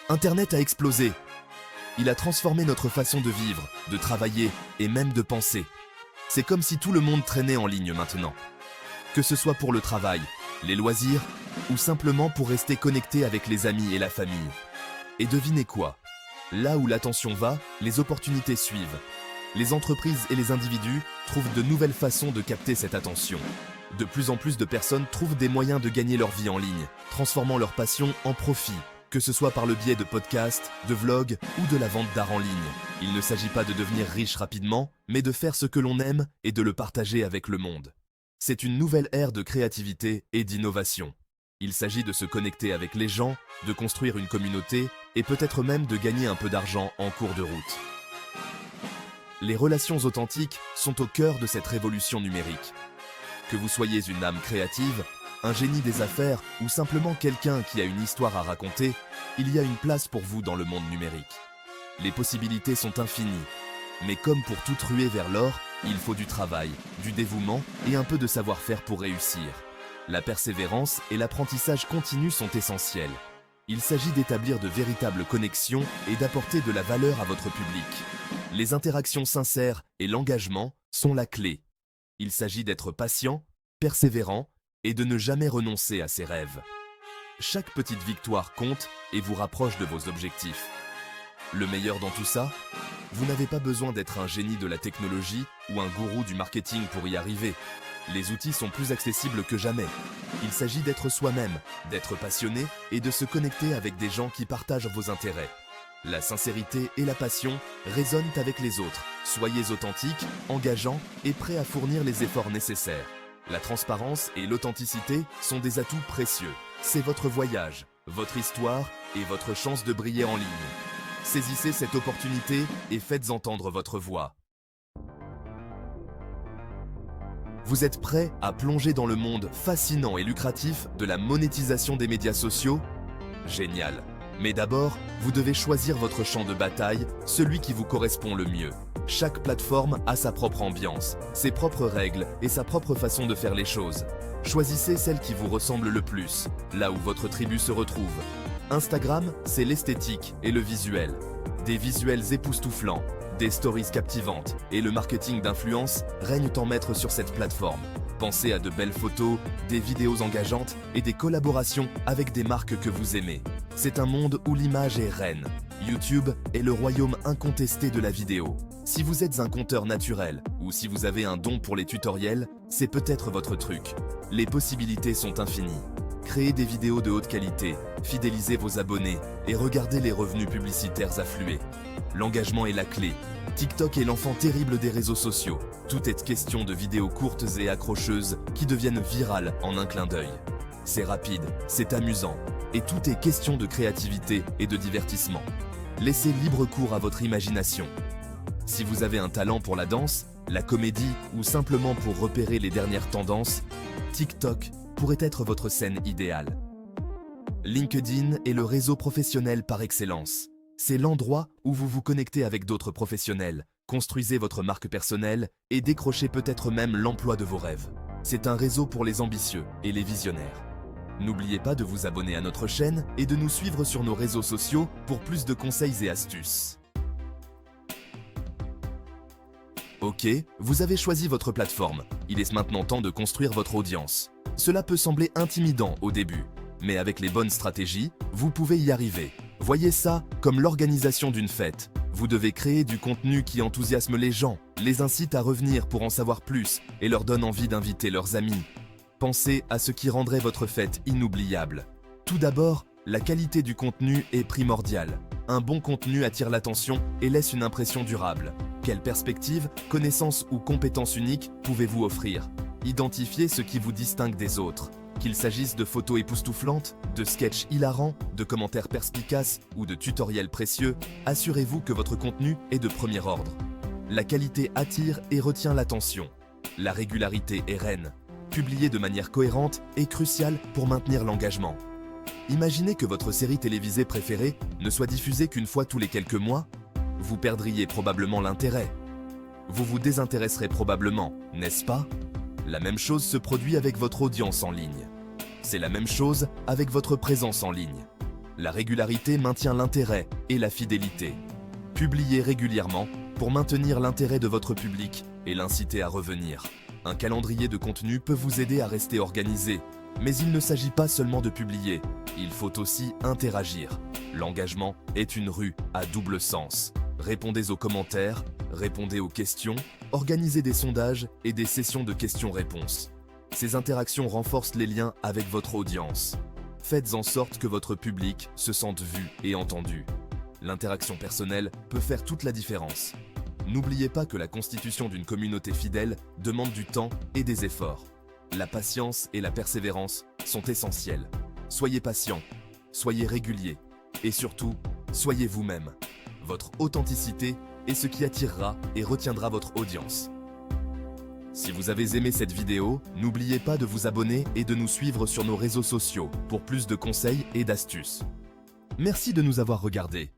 Internet a explosé. Il a transformé notre façon de vivre, de travailler et même de penser. C'est comme si tout le monde traînait en ligne maintenant. Que ce soit pour le travail, les loisirs ou simplement pour rester connecté avec les amis et la famille. Et devinez quoi? Là où l'attention va, les opportunités suivent. Les entreprises et les individus trouvent de nouvelles façons de capter cette attention. De plus en plus de personnes trouvent des moyens de gagner leur vie en ligne, transformant leur passion en profit, que ce soit par le biais de podcasts, de vlogs ou de la vente d'art en ligne. Il ne s'agit pas de devenir riche rapidement, mais de faire ce que l'on aime et de le partager avec le monde. C'est une nouvelle ère de créativité et d'innovation. Il s'agit de se connecter avec les gens, de construire une communauté et peut-être même de gagner un peu d'argent en cours de route. Les relations authentiques sont au cœur de cette révolution numérique. Que vous soyez une âme créative, un génie des affaires ou simplement quelqu'un qui a une histoire à raconter, il y a une place pour vous dans le monde numérique. Les possibilités sont infinies, mais comme pour toute ruée vers l'or, il faut du travail, du dévouement et un peu de savoir-faire pour réussir. La persévérance et l'apprentissage continu sont essentiels. Il s'agit d'établir de véritables connexions et d'apporter de la valeur à votre public. Les interactions sincères et l'engagement sont la clé. Il s'agit d'être patient, persévérant et de ne jamais renoncer à ses rêves. Chaque petite victoire compte et vous rapproche de vos objectifs. Le meilleur dans tout ça, vous n'avez pas besoin d'être un génie de la technologie ou un gourou du marketing pour y arriver. Les outils sont plus accessibles que jamais. Il s'agit d'être soi-même, d'être passionné et de se connecter avec des gens qui partagent vos intérêts. La sincérité et la passion résonnent avec les autres. Soyez authentique, engageant et prêt à fournir les efforts nécessaires. La transparence et l'authenticité sont des atouts précieux. C'est votre voyage, votre histoire et votre chance de briller en ligne. Saisissez cette opportunité et faites entendre votre voix. Vous êtes prêt à plonger dans le monde fascinant et lucratif de la monétisation des médias sociaux? Génial! Mais d'abord, vous devez choisir votre champ de bataille, celui qui vous correspond le mieux. Chaque plateforme a sa propre ambiance, ses propres règles et sa propre façon de faire les choses. Choisissez celle qui vous ressemble le plus, là où votre tribu se retrouve. Instagram, c'est l'esthétique et le visuel. Des visuels époustouflants, des stories captivantes et le marketing d'influence règnent en maître sur cette plateforme. Pensez à de belles photos, des vidéos engageantes et des collaborations avec des marques que vous aimez. C'est un monde où l'image est reine. YouTube est le royaume incontesté de la vidéo. Si vous êtes un conteur naturel ou si vous avez un don pour les tutoriels, c'est peut-être votre truc. Les possibilités sont infinies. Créez des vidéos de haute qualité, fidélisez vos abonnés et regardez les revenus publicitaires affluer. L'engagement est la clé. TikTok est l'enfant terrible des réseaux sociaux. Tout est question de vidéos courtes et accrocheuses qui deviennent virales en un clin d'œil. C'est rapide, c'est amusant, et tout est question de créativité et de divertissement. Laissez libre cours à votre imagination. Si vous avez un talent pour la danse, la comédie ou simplement pour repérer les dernières tendances, TikTok pourrait être votre scène idéale. LinkedIn est le réseau professionnel par excellence. C'est l'endroit où vous vous connectez avec d'autres professionnels, construisez votre marque personnelle et décrochez peut-être même l'emploi de vos rêves. C'est un réseau pour les ambitieux et les visionnaires. N'oubliez pas de vous abonner à notre chaîne et de nous suivre sur nos réseaux sociaux pour plus de conseils et astuces. Ok, vous avez choisi votre plateforme. Il est maintenant temps de construire votre audience. Cela peut sembler intimidant au début, mais avec les bonnes stratégies, vous pouvez y arriver. Voyez ça comme l'organisation d'une fête. Vous devez créer du contenu qui enthousiasme les gens, les incite à revenir pour en savoir plus et leur donne envie d'inviter leurs amis. Pensez à ce qui rendrait votre fête inoubliable. Tout d'abord, la qualité du contenu est primordiale. Un bon contenu attire l'attention et laisse une impression durable. Quelle perspective, connaissance ou compétence unique pouvez-vous offrir? Identifiez ce qui vous distingue des autres. Qu'il s'agisse de photos époustouflantes, de sketchs hilarants, de commentaires perspicaces ou de tutoriels précieux, assurez-vous que votre contenu est de premier ordre. La qualité attire et retient l'attention. La régularité est reine. Publier de manière cohérente est crucial pour maintenir l'engagement. Imaginez que votre série télévisée préférée ne soit diffusée qu'une fois tous les quelques mois. Vous perdriez probablement l'intérêt. Vous vous désintéresserez probablement, n'est-ce pas? La même chose se produit avec votre audience en ligne. C'est la même chose avec votre présence en ligne. La régularité maintient l'intérêt et la fidélité. Publiez régulièrement pour maintenir l'intérêt de votre public et l'inciter à revenir. Un calendrier de contenu peut vous aider à rester organisé, mais il ne s'agit pas seulement de publier, il faut aussi interagir. L'engagement est une rue à double sens. Répondez aux commentaires, répondez aux questions, organisez des sondages et des sessions de questions-réponses. Ces interactions renforcent les liens avec votre audience. Faites en sorte que votre public se sente vu et entendu. L'interaction personnelle peut faire toute la différence. N'oubliez pas que la constitution d'une communauté fidèle demande du temps et des efforts. La patience et la persévérance sont essentielles. Soyez patient, soyez régulier et surtout, soyez vous-même. Votre authenticité est ce qui attirera et retiendra votre audience. Si vous avez aimé cette vidéo, n'oubliez pas de vous abonner et de nous suivre sur nos réseaux sociaux pour plus de conseils et d'astuces. Merci de nous avoir regardés.